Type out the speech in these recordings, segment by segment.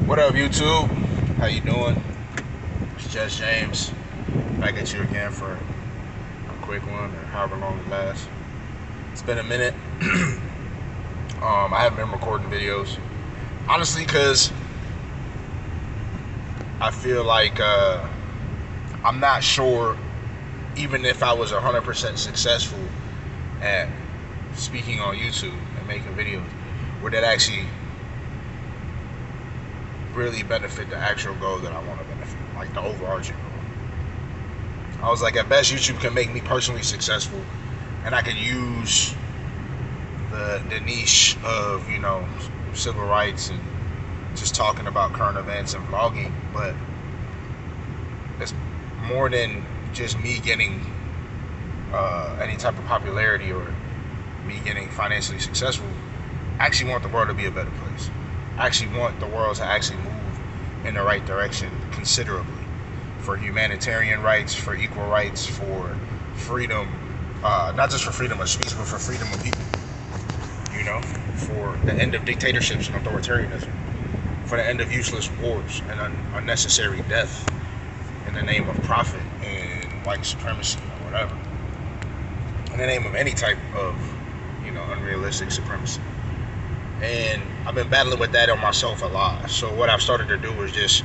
What up, YouTube? How you doing? It's Just James. Back at you again for a quick one, or however long it lasts. It's been a minute. I haven't been recording videos, honestly, because I feel like I'm not sure, even if I was 100% successful at speaking on YouTube and making videos, would that actually really benefit the actual goal that I want to benefit, like the overarching goal. I was like, at best, YouTube can make me personally successful, and I can use the niche of, civil rights and just talking about current events and vlogging, but it's more than just me getting any type of popularity or me getting financially successful. I actually want the world to be a better place. I actually want the world to actually move in the right direction considerably, for humanitarian rights, for equal rights, for freedom, not just for freedom of speech, but for freedom of people, for the end of dictatorships and authoritarianism, for the end of useless wars and unnecessary death in the name of profit and white supremacy or whatever, in the name of any type of, unrealistic supremacy. And I've been battling with that on myself a lot. So what I've started to do is just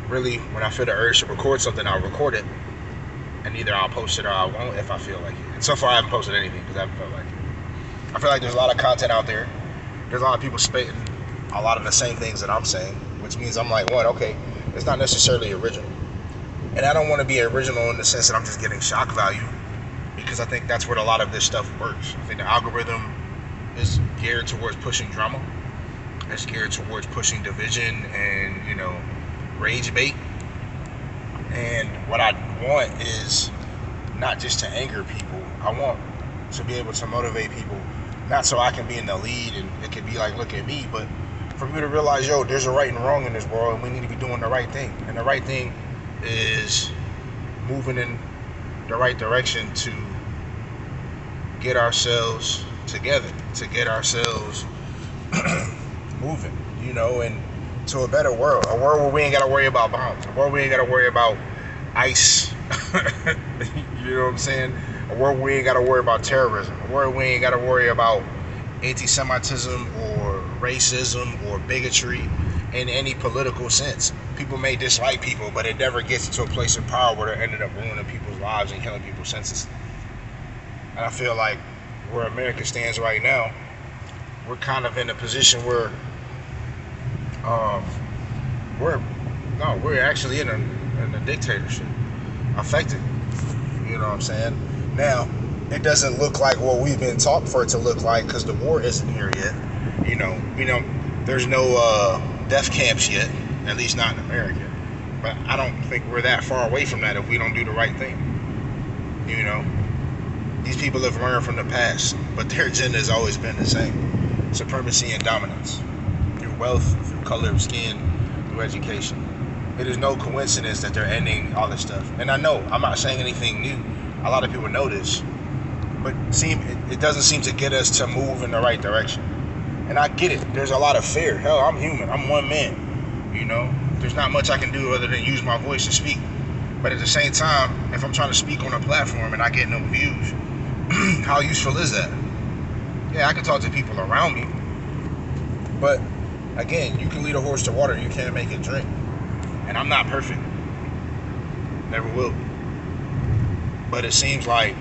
really, when I feel the urge to record something, I'll record it, and either I'll post it or I won't if I feel like it. And so far I haven't posted anything because I haven't felt like it. I feel like there's a lot of content out there. There's a lot of people spitting a lot of the same things that I'm saying, which means I'm like, what? Okay, it's not necessarily original. And I don't want to be original in the sense that I'm just getting shock value, because I think that's where a lot of this stuff works. I think the algorithm is geared towards pushing drama. It's geared towards pushing division and, rage bait. And what I want is not just to anger people. I want to be able to motivate people, not so I can be in the lead and it could be like, look at me, but for me to realize, there's a right and wrong in this world, and we need to be doing the right thing. And the right thing is moving in the right direction to get ourselves together, to get ourselves moving, and to a better world. A world where we ain't got to worry about bombs. A world where we ain't got to worry about ICE. You know what I'm saying? A world where we ain't got to worry about terrorism. A world where we ain't got to worry about anti-Semitism or racism or bigotry in any political sense. People may dislike people, but it never gets to a place of power where they're ended up ruining people's lives and killing people senselessly. And I feel like where America stands right now, we're kind of in a position where we're actually in a dictatorship, affected. You know what I'm saying? Now, it doesn't look like what we've been taught for it to look like, because the war isn't here yet. There's no death camps yet, at least not in America. But I don't think we're that far away from that if we don't do the right thing. These people have learned from the past, but their agenda has always been the same: supremacy and dominance, through wealth, through color of skin, through education. It is no coincidence that they're ending all this stuff. And I know I'm not saying anything new. A lot of people know this, but it doesn't seem to get us to move in the right direction. And I get it. There's a lot of fear. Hell, I'm human. I'm one man. There's not much I can do other than use my voice to speak. But at the same time, if I'm trying to speak on a platform and I get no views, how useful is that? Yeah, I can talk to people around me, but again, you can lead a horse to water, you can't make it drink. And I'm not perfect, never will be. But it seems like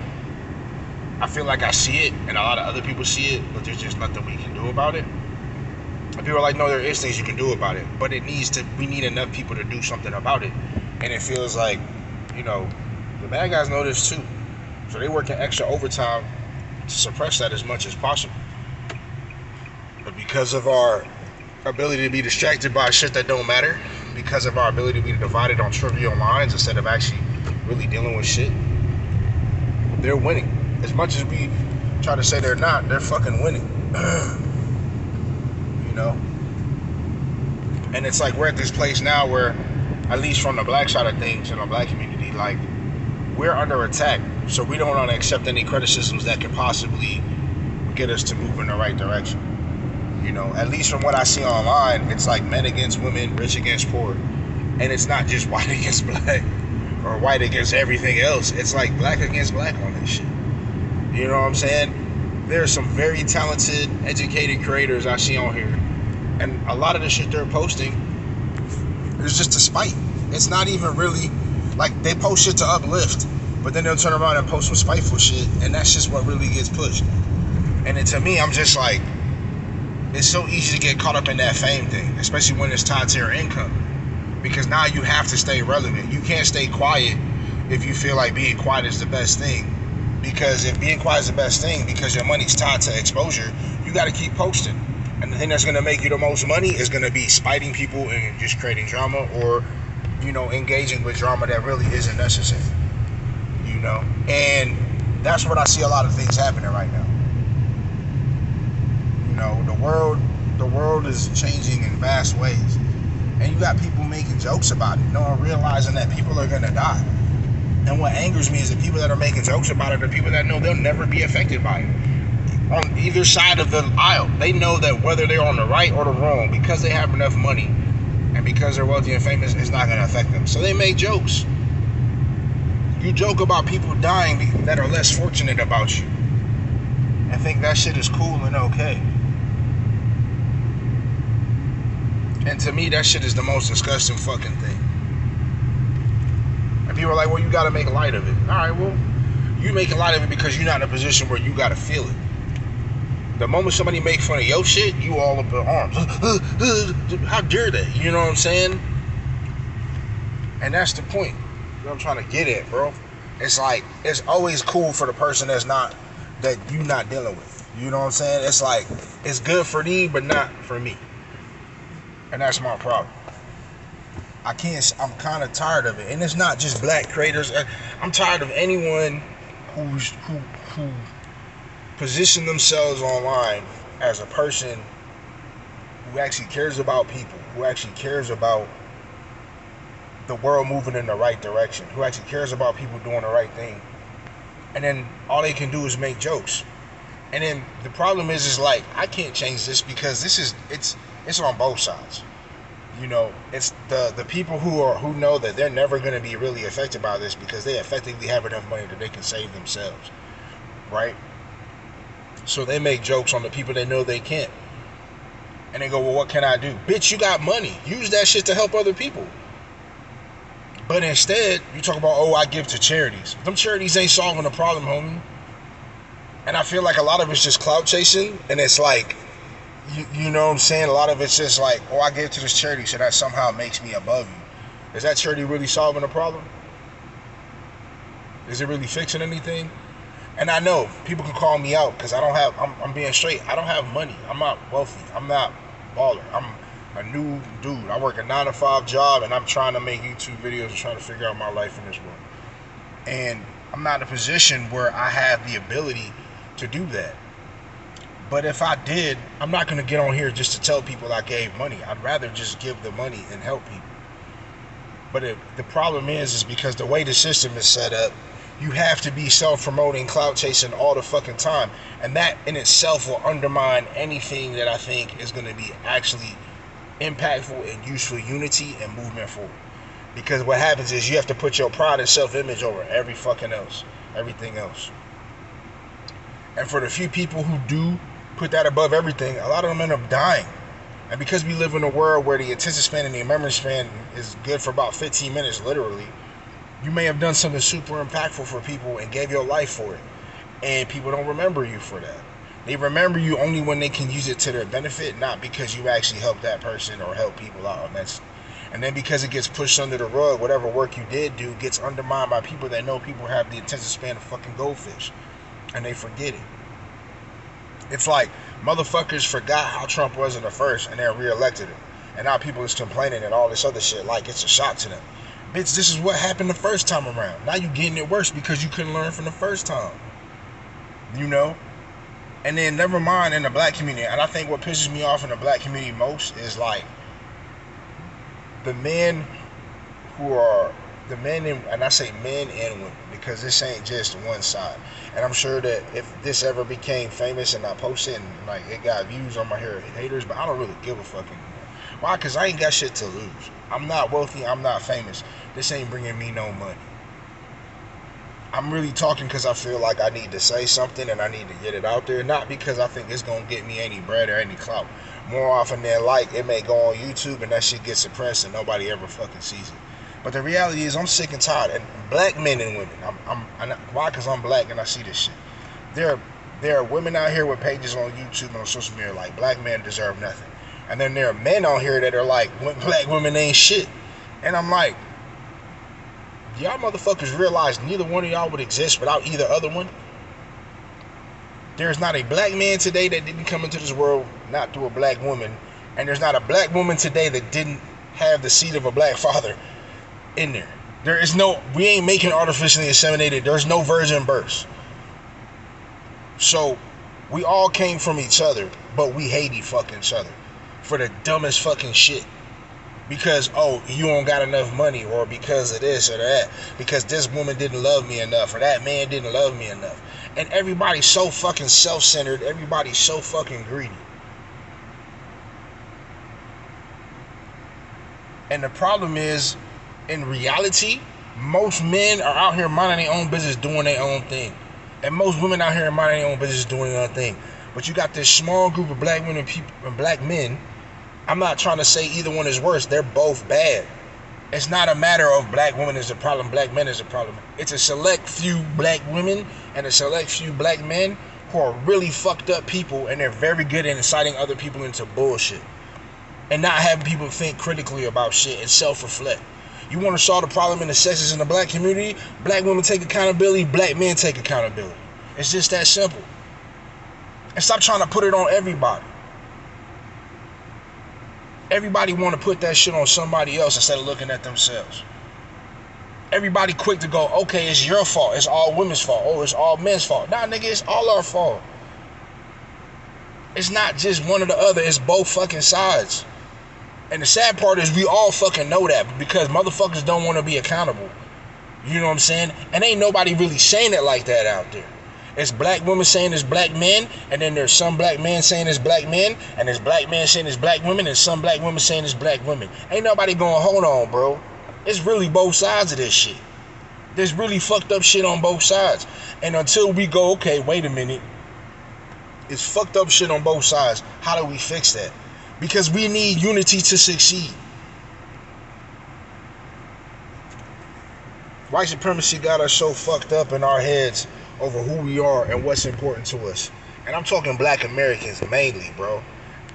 I feel like I see it, and a lot of other people see it, but there's just nothing we can do about it. And people are like, no, there is things you can do about it, but we need enough people to do something about it. And it feels like, the bad guys know this too. So they working extra overtime to suppress that as much as possible. But because of our ability to be distracted by shit that don't matter, because of our ability to be divided on trivial lines instead of actually really dealing with shit, they're winning. As much as we try to say they're not, they're fucking winning. And it's like we're at this place now where, at least from the black side of things in the black community, like, we're under attack, so we don't want to accept any criticisms that could possibly get us to move in the right direction. You know, at least from what I see online, it's like men against women, rich against poor. And it's not just white against black or white against everything else. It's like black against black on this shit. You know what I'm saying? There are some very talented, educated creators I see on here. And a lot of the shit they're posting is just to spite. It's not even really, like, they post shit to uplift, but then they'll turn around and post some spiteful shit, and that's just what really gets pushed. And then to me, I'm just like, it's so easy to get caught up in that fame thing, especially when it's tied to your income. Because now you have to stay relevant. You can't stay quiet if you feel like being quiet is the best thing. Because if being quiet is the best thing, because your money's tied to exposure, you got to keep posting. And the thing that's going to make you the most money is going to be spiting people and just creating drama, or, you know, engaging with drama that really isn't necessary. You know? And that's what I see a lot of things happening right now. You know, the world is changing in vast ways. And you got people making jokes about it, no one realizing that people are going to die. And what angers me is the people that are making jokes about it are people that know they'll never be affected by it. On either side of the aisle, they know that whether they're on the right or the wrong, because they have enough money and because they're wealthy and famous, it's not going to affect them. So they make jokes. You joke about people dying that are less fortunate about you and think that shit is cool and okay. And to me, that shit is the most disgusting fucking thing. And people are like, well, you gotta make light of it. Alright, well, you making light of it because you're not in a position where you gotta feel it. The moment somebody make fun of your shit, you all up in arms. How dare they? You know what I'm saying? And that's the point that I'm trying to get at, bro. It's like, it's always cool for the person that you're not dealing with. You know what I'm saying? It's like, it's good for thee, but not for me. And that's my problem. I'm kind of tired of it. And it's not just black creators. I'm tired of anyone who position themselves online as a person who actually cares about people, who actually cares about the world moving in the right direction, who actually cares about people doing the right thing. And then all they can do is make jokes. And then the problem is like, I can't change this because it's on both sides. You know, it's the people who know that they're never going to be really affected by this because they effectively have enough money that they can save themselves, right? So they make jokes on the people they know they can't. And they go, well, what can I do? Bitch, you got money. Use that shit to help other people. But instead, you talk about, oh, I give to charities. Them charities ain't solving the problem, homie. And I feel like a lot of it's just clout chasing, and it's like, you know what I'm saying? A lot of it's just like, oh, I gave to this charity, so that somehow makes me above you. Is that charity really solving the problem? Is it really fixing anything? And I know people can call me out because I'm being straight. I don't have money. I'm not wealthy. I'm not baller. I'm a new dude. I work a 9-to-5 job, and I'm trying to make YouTube videos and trying to figure out my life in this world. And I'm not in a position where I have the ability to do that. But if I did, I'm not going to get on here just to tell people I gave money. I'd rather just give the money and help people. But the problem is because the way the system is set up, you have to be self-promoting, clout chasing all the fucking time. And that in itself will undermine anything that I think is going to be actually impactful and useful unity and movement forward. Because what happens is you have to put your pride and self-image over everything else. And for the few people who do put that above everything, a lot of them end up dying. And because we live in a world where the attention span and the memory span is good for about 15 minutes, literally, you may have done something super impactful for people and gave your life for it. And people don't remember you for that. They remember you only when they can use it to their benefit, not because you actually helped that person or help people out. And then because it gets pushed under the rug, whatever work you did do gets undermined by people that know people have the attention span of fucking goldfish. And they forget it. It's like motherfuckers forgot how Trump was in the first and then reelected him. And now people is complaining and all this other shit like it's a shock to them. Bitch, this is what happened the first time around. Now you getting it worse because you couldn't learn from the first time. You know? And then never mind in the black community. And I think what pisses me off in the black community most is like the men who are the men and I say men and women because this ain't just one side. And I'm sure that if this ever became famous and I post it and like it got views on my haters, but I don't really give a fuck anymore. Why? Because I ain't got shit to lose. I'm not wealthy. I'm not famous. This ain't bringing me no money. I'm really talking because I feel like I need to say something and I need to get it out there. Not because I think it's going to get me any bread or any clout. More often than like, it may go on YouTube and that shit gets suppressed and nobody ever fucking sees it. But the reality is I'm sick and tired. And black men and women. Why? Because I'm black and I see this shit. There are women out here with pages on YouTube and on social media like black men deserve nothing. And then there are men on here that are like, black women ain't shit. And I'm like, y'all motherfuckers realize neither one of y'all would exist without either other one? There's not a black man today that didn't come into this world not through a black woman. And there's not a black woman today that didn't have the seed of a black father in there. We ain't making artificially inseminated. There's no virgin births. So, we all came from each other, but we hate each other for the dumbest fucking shit. Because, oh, you don't got enough money, or because of this or that, because this woman didn't love me enough, or that man didn't love me enough. And everybody's so fucking self-centered, everybody's so fucking greedy. And the problem is, in reality, most men are out here minding their own business, doing their own thing. And most women out here minding their own business, doing their own thing. But you got this small group of black women and black men. I'm not trying to say either one is worse. They're both bad. It's not a matter of black women is a problem, black men is a problem. It's a select few black women and a select few black men who are really fucked up people, and they're very good at inciting other people into bullshit and not having people think critically about shit and self-reflect. You want to solve the problem in the sexes in the black community? Black women take accountability, black men take accountability. It's just that simple. And stop trying to put it on everybody. Everybody want to put that shit on somebody else instead of looking at themselves. Everybody quick to go, okay, it's your fault. It's all women's fault. Oh, it's all men's fault. Nah, nigga, it's all our fault. It's not just one or the other. It's both fucking sides. And the sad part is we all fucking know that because motherfuckers don't want to be accountable. You know what I'm saying? And ain't nobody really saying it like that out there. It's black women saying it's black men, and then there's some black men saying it's black men, and there's black men saying it's black women, and some black women saying it's black women. Ain't nobody going, hold on, bro. It's really both sides of this shit. There's really fucked up shit on both sides. And until we go, okay, wait a minute. It's fucked up shit on both sides. How do we fix that? Because we need unity to succeed. White supremacy got us so fucked up in our heads over who we are and what's important to us. And I'm talking black Americans mainly, bro.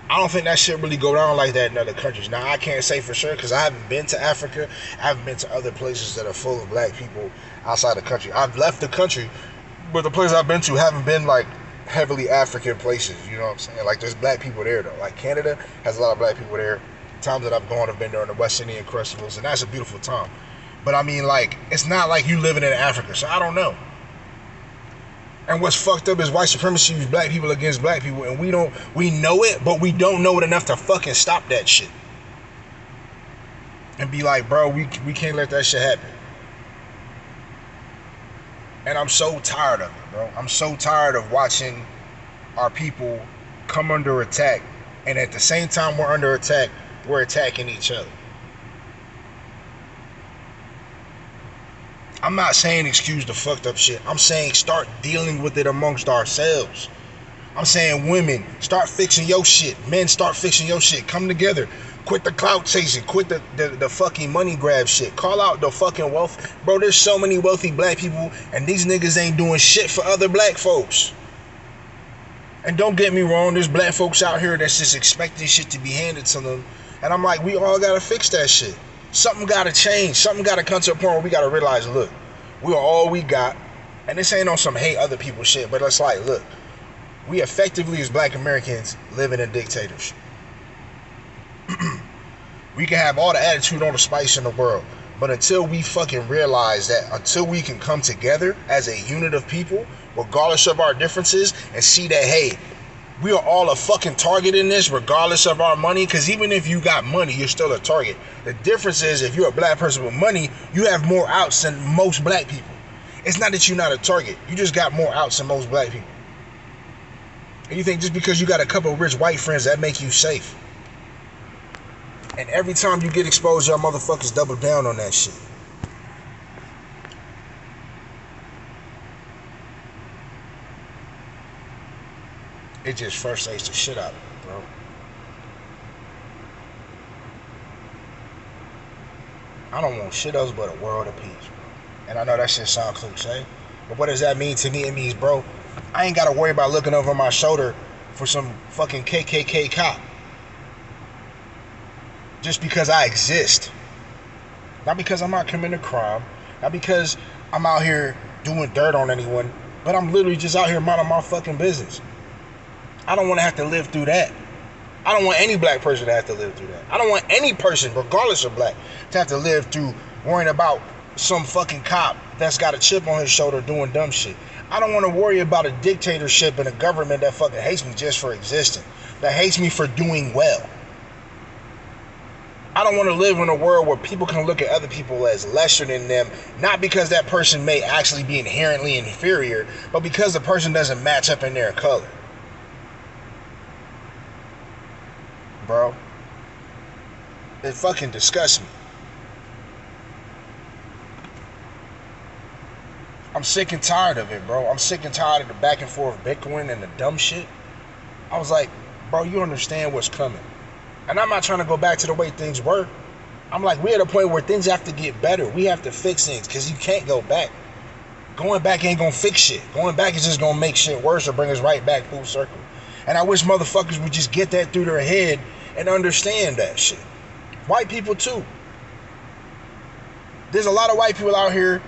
I don't think that shit really go down like that in other countries. Now, I can't say for sure because I haven't been to Africa. I haven't been to other places that are full of black people outside the country. I've left the country, but the places I've been to haven't been like heavily African places. You know what I'm saying? Like, there's black people there, though. Like, Canada has a lot of black people there. Times that I've gone, I've been there in the West Indian festivals, and that's a beautiful time. But I mean, like, it's not like you living in Africa, so I don't know. And what's fucked up is white supremacy is black people against black people, and we know it, but we don't know it enough to fucking stop that shit. And be like, bro, we can't let that shit happen. And I'm so tired of it, bro. I'm so tired of watching our people come under attack, and at the same time we're under attack, we're attacking each other. I'm not saying excuse the fucked up shit. I'm saying start dealing with it amongst ourselves. I'm saying women, start fixing your shit. Men, start fixing your shit. Come together. Quit the clout chasing. Quit the fucking money grab shit. Call out the fucking wealth. Bro, there's so many wealthy black people, and these niggas ain't doing shit for other black folks. And don't get me wrong, there's black folks out here that's just expecting shit to be handed to them. And I'm like, we all gotta fix that shit. Something gotta change. Something gotta come to a point where we gotta realize, look, we are all we got. And this ain't on some hate other people shit, but it's like, look, we effectively as black Americans live in a dictatorship. We can have all the attitude, all the spice in the world, but until we fucking realize that, until we can come together as a unit of people, regardless of our differences, and see that, hey, We are all a fucking target in this, regardless of our money. Because even if you got money, you're still a target. The difference is, if you're a black person with money, you have more outs than most black people. It's not that you're not a target. You just got more outs than most black people. And you think just because you got a couple of rich white friends, that make you safe. And every time you get exposed, y'all motherfuckers double down on that shit. It just frustrates the shit out of me, bro. I don't want shit else but a world of peace, bro. And I know that shit sound cliche, but what does that mean to me? It means, bro, I ain't gotta worry about looking over my shoulder for some fucking KKK cop. Just because I exist. Not because I'm out committing a crime. Not because I'm out here doing dirt on anyone. But I'm literally just out here minding my fucking business. I don't want to have to live through that. I don't want any black person to have to live through that. I don't want any person, regardless of black, to have to live through worrying about some fucking cop that's got a chip on his shoulder doing dumb shit. I don't want to worry about a dictatorship and a government that fucking hates me just for existing. That hates me for doing well. I don't want to live in a world where people can look at other people as lesser than them, not because that person may actually be inherently inferior, but because the person doesn't match up in their color. Bro, it fucking disgusts me. I'm sick and tired of it, bro. I'm sick and tired of the back and forth bickering and the dumb shit. I was like, bro, you understand what's coming. And I'm not trying to go back to the way things were. I'm like, we're at a point where things have to get better. We have to fix things, because you can't go back. Going back ain't gonna fix shit. Going back is just gonna make shit worse or bring us right back full circle. And I wish motherfuckers would just get that through their head and understand that shit. White people too. There's a lot of white people out here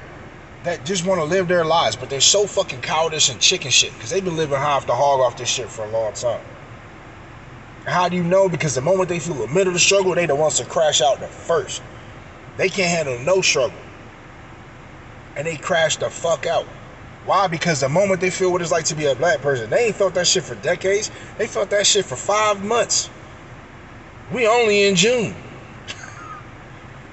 that just want to live their lives, but they're so fucking cowardice and chicken shit, because they've been living half the hog off this shit for a long time. How do you know? Because the moment they feel a middle of the struggle, they the ones to crash out the first. They can't handle no struggle, and they crash the fuck out. Why? Because the moment they feel what it's like to be a black person, they ain't felt that shit for decades. They felt that shit for 5 months. We only in June.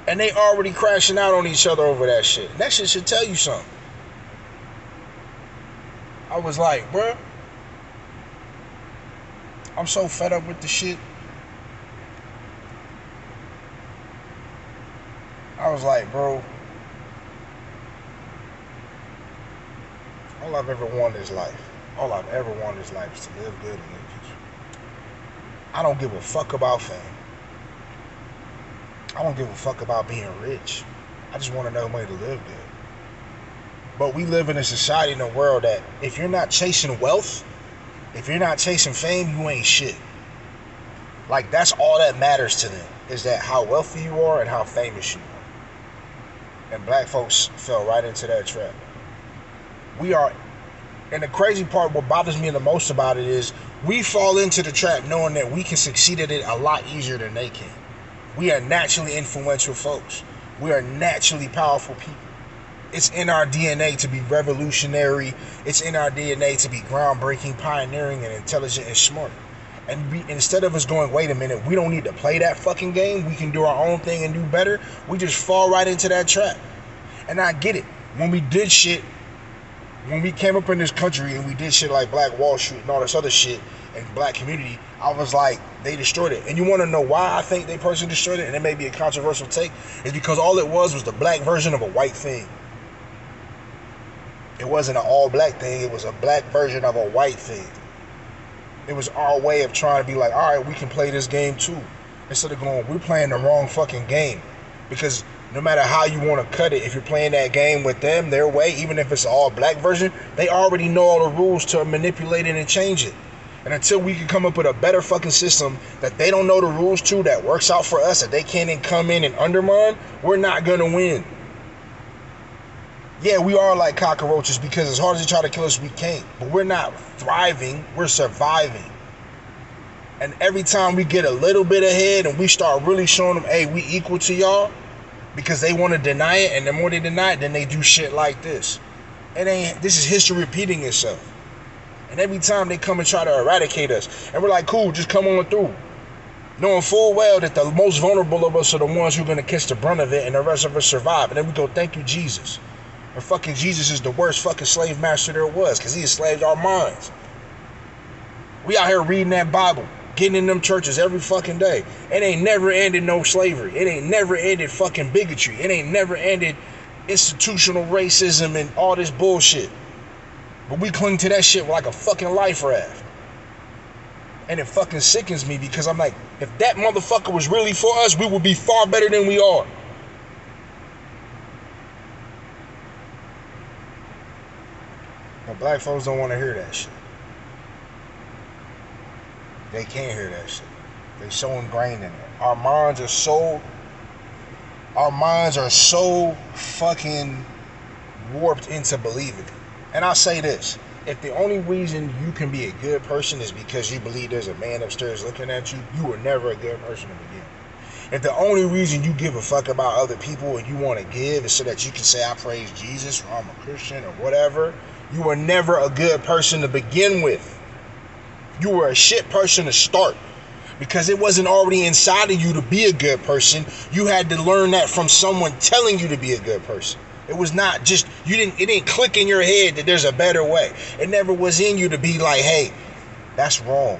And they already crashing out on each other over that shit. That shit should tell you something. I was like, bruh, I'm so fed up with the shit. I was like, bro, all I've ever wanted is life. All I've ever wanted is life, is to live good and live peaceful. I don't give a fuck about fame. I don't give a fuck about being rich. I just want another way to live good. But we live in a society, in a world that if you're not chasing wealth, if you're not chasing fame, you ain't shit. Like, that's all that matters to them, is that how wealthy you are and how famous you are. And black folks fell right into that trap. We are, and the crazy part, what bothers me the most about it is, we fall into the trap knowing that we can succeed at it a lot easier than they can. We are naturally influential folks. We are naturally powerful people. It's in our DNA to be revolutionary. It's in our DNA to be groundbreaking, pioneering, and intelligent and smart. And instead of us going, wait a minute, we don't need to play that fucking game, we can do our own thing and do better, we just fall right into that trap. And I get it. When we did shit, when we came up in this country and we did shit like Black Wall Street and all this other shit and black community, I was like, they destroyed it. And you want to know why I think they personally destroyed it? And it may be a controversial take. It's because all it was the black version of a white thing. It wasn't an all black thing. It was a black version of a white thing. It was our way of trying to be like, all right, we can play this game too. Instead of going, we're playing the wrong fucking game. Because no matter how you want to cut it, if you're playing that game with them, their way, even if it's an all black version, they already know all the rules to manipulate it and change it. And until we can come up with a better fucking system that they don't know the rules to, that works out for us, that they can't even come in and undermine, we're not going to win. Yeah, we are like cockroaches, because as hard as they try to kill us, we can't. But we're not thriving, we're surviving. And every time we get a little bit ahead and we start really showing them, hey, we equal to y'all, because they want to deny it, and the more they deny it, then they do shit like this. This is history repeating itself. And every time they come and try to eradicate us, and we're like, cool, just come on through. Knowing full well that the most vulnerable of us are the ones who are going to catch the brunt of it, and the rest of us survive. And then we go, thank you, Jesus. And fucking Jesus is the worst fucking slave master there was, because he enslaved our minds. We out here reading that Bible, getting in them churches every fucking day. It ain't never ended no slavery. It ain't never ended fucking bigotry. It ain't never ended institutional racism and all this bullshit. But we cling to that shit like a fucking life raft. And it fucking sickens me, because I'm like, if that motherfucker was really for us, we would be far better than we are. But black folks don't want to hear that shit. They can't hear that shit. They so ingrained in it. Our minds are so fucking warped into believing it. And I'll say this. If the only reason you can be a good person is because you believe there's a man upstairs looking at you, you were never a good person to begin with. If the only reason you give a fuck about other people and you want to give is so that you can say, I praise Jesus, or I'm a Christian, or whatever, you were never a good person to begin with. You were a shit person to start, because it wasn't already inside of you to be a good person. You had to learn that from someone telling you to be a good person. It was not just, it didn't click in your head that there's a better way. It never was in you to be like, hey, that's wrong.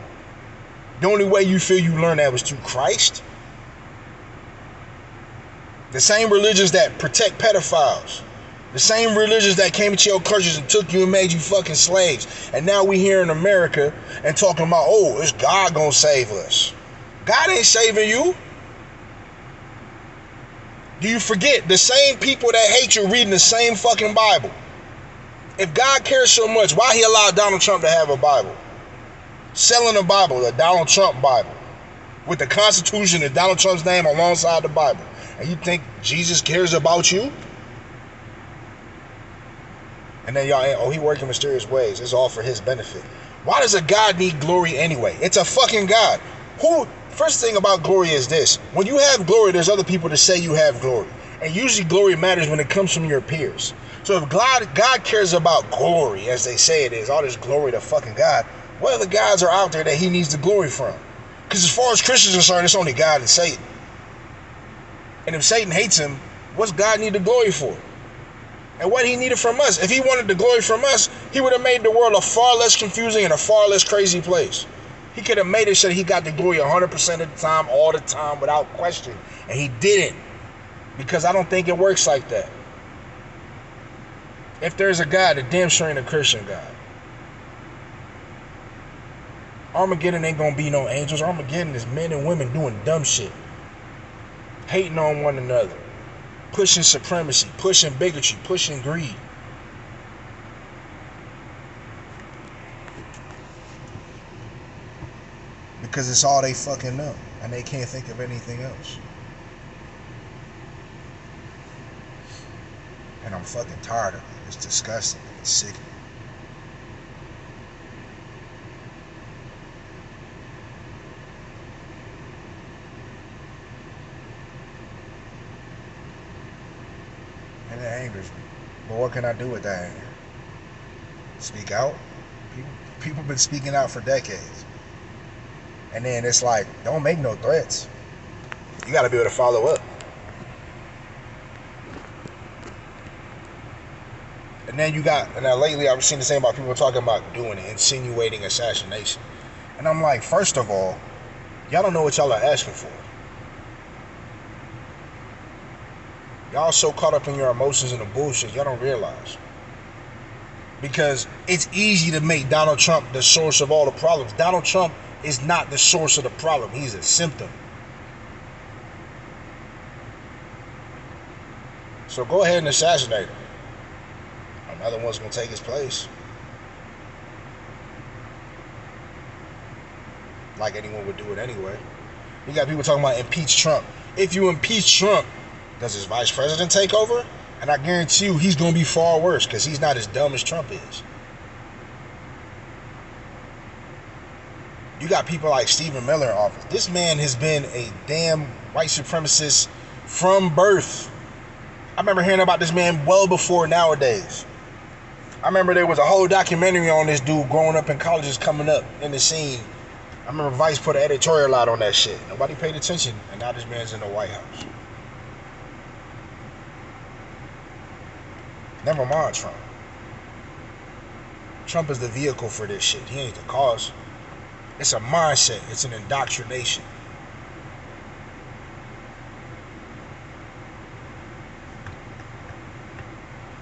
The only way you feel you learned that was through Christ. The same religions that protect pedophiles. The same religions that came into your churches and took you and made you fucking slaves. And now we here in America and talking about, oh, is God gonna save us? God ain't saving you. Do you forget the same people that hate you reading the same fucking Bible? If God cares so much, why he allowed Donald Trump to have a Bible? Selling a Bible, the Donald Trump Bible, with the Constitution and Donald Trump's name alongside the Bible. And you think Jesus cares about you? And then y'all, oh, he working mysterious ways. It's all for his benefit. Why does a God need glory anyway? It's a fucking God. First thing about glory is this. When you have glory, there's other people to say you have glory. And usually glory matters when it comes from your peers. So if God cares about glory, as they say it is, all this glory to fucking God, what other gods are out there that he needs the glory from? Because as far as Christians are concerned, it's only God and Satan. And if Satan hates him, what's God need the glory for? And what he needed from us? If he wanted the glory from us, he would have made the world a far less confusing and a far less crazy place. He could have made it so he got the glory 100% of the time, all the time, without question. And he didn't. Because I don't think it works like that. If there's a God, it damn sure ain't a Christian God. Armageddon ain't gonna be no angels. Armageddon is men and women doing dumb shit. Hating on one another. Pushing supremacy, pushing bigotry, pushing greed. Because it's all they fucking know. And they can't think of anything else. And I'm fucking tired of it. It's disgusting. It's sickening. And it angers me. But what can I do with that anger? Speak out? People been speaking out for decades. And then it's like, don't make no threats. You got to be able to follow up. And then you got, and now lately I've seen the same about people talking about doing insinuating assassination. And I'm like, first of all, y'all don't know what y'all are asking for. Y'all so caught up in your emotions and the bullshit, y'all don't realize. Because it's easy to make Donald Trump the source of all the problems. Donald Trump is not the source of the problem. He's a symptom. So go ahead and assassinate him. Another one's going to take his place. Like anyone would do it anyway. You got people talking about impeach Trump. If you impeach Trump, does his vice president take over? And I guarantee you he's going to be far worse because he's not as dumb as Trump is. You got people like Stephen Miller in office. This man has been a damn white supremacist from birth. I remember hearing about this man well before nowadays. I remember there was a whole documentary on this dude growing up in colleges, coming up in the scene. I remember Vice put an editorial out on that shit. Nobody paid attention, and now this man's in the White House. Never mind Trump. Trump is the vehicle for this shit. He ain't the cause. It's a mindset. It's an indoctrination.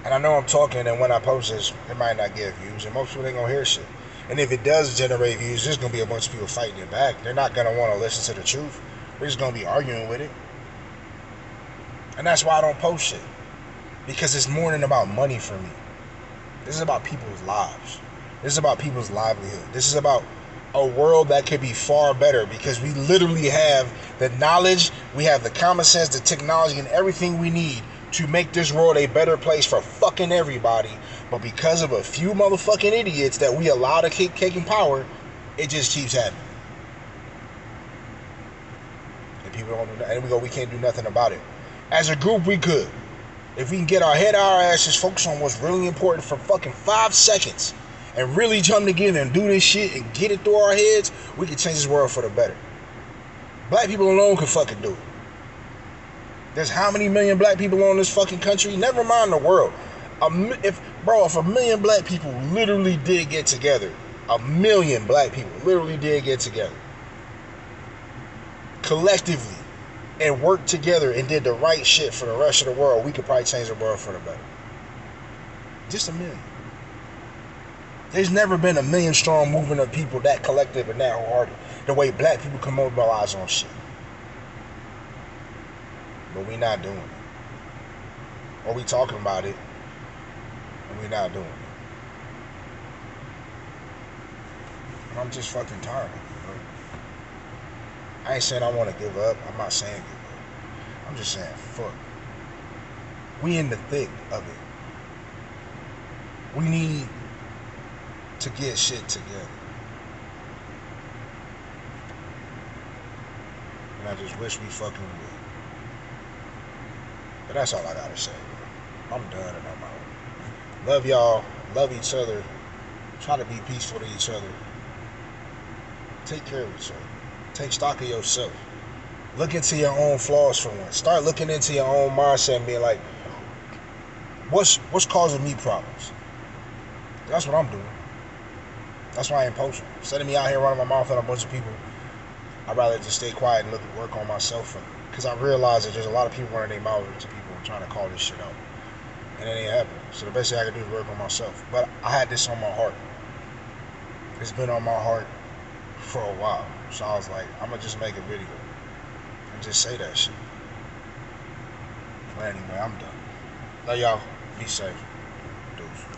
And I know I'm talking, and when I post this, it might not get views, and most people ain't gonna hear shit. And if it does generate views, there's gonna be a bunch of people fighting it back. They're not gonna want to listen to the truth. They're just gonna be arguing with it. And that's why I don't post shit. Because it's more than about money for me. This is about people's lives. This is about people's livelihood. This is about a world that could be far better, because we literally have the knowledge, we have the common sense, the technology, and everything we need to make this world a better place for fucking everybody. But because of a few motherfucking idiots that we allow to keep taking power, it just keeps happening. And people don't do nothing. And we can't do nothing about it. As a group, we could. If we can get our head out our asses, focus on what's really important for fucking 5 seconds, and really come together and do this shit and get it through our heads, we can change this world for the better. Black people alone can fucking do it. There's how many million black people on this fucking country? Never mind the world. If a million black people literally did get together, a million black people literally did get together, collectively, and worked together and did the right shit for the rest of the world, we could probably change the world for the better. Just a million. There's never been a million strong movement of people that collective and that wholehearted the way black people can mobilize on shit. But we not doing it. Or we talking about it, and we not doing it. And I'm just fucking tired of it, bro. I ain't saying I want to give up. I'm not saying give up. I'm just saying, fuck. We in the thick of it. We need to get shit together. And I just wish we fucking would. But that's all I gotta say, bro. I'm done and I'm out. Love y'all. Love each other. Try to be peaceful to each other. Take care of each other. Take stock of yourself. Look into your own flaws for once. Start looking into your own mindset and being like, what's causing me problems? That's what I'm doing. That's why I ain't posting. Instead of me out here running my mouth on a bunch of people, I'd rather just stay quiet and work on myself. Because I realize that there's a lot of people running their mouths into people and trying to call this shit out. And it ain't happening. So the best thing I can do is work on myself. But I had this on my heart. It's been on my heart for a while. So I was like, I'm going to just make a video and just say that shit. But anyway, I'm done. Love y'all. Be safe. Deuce.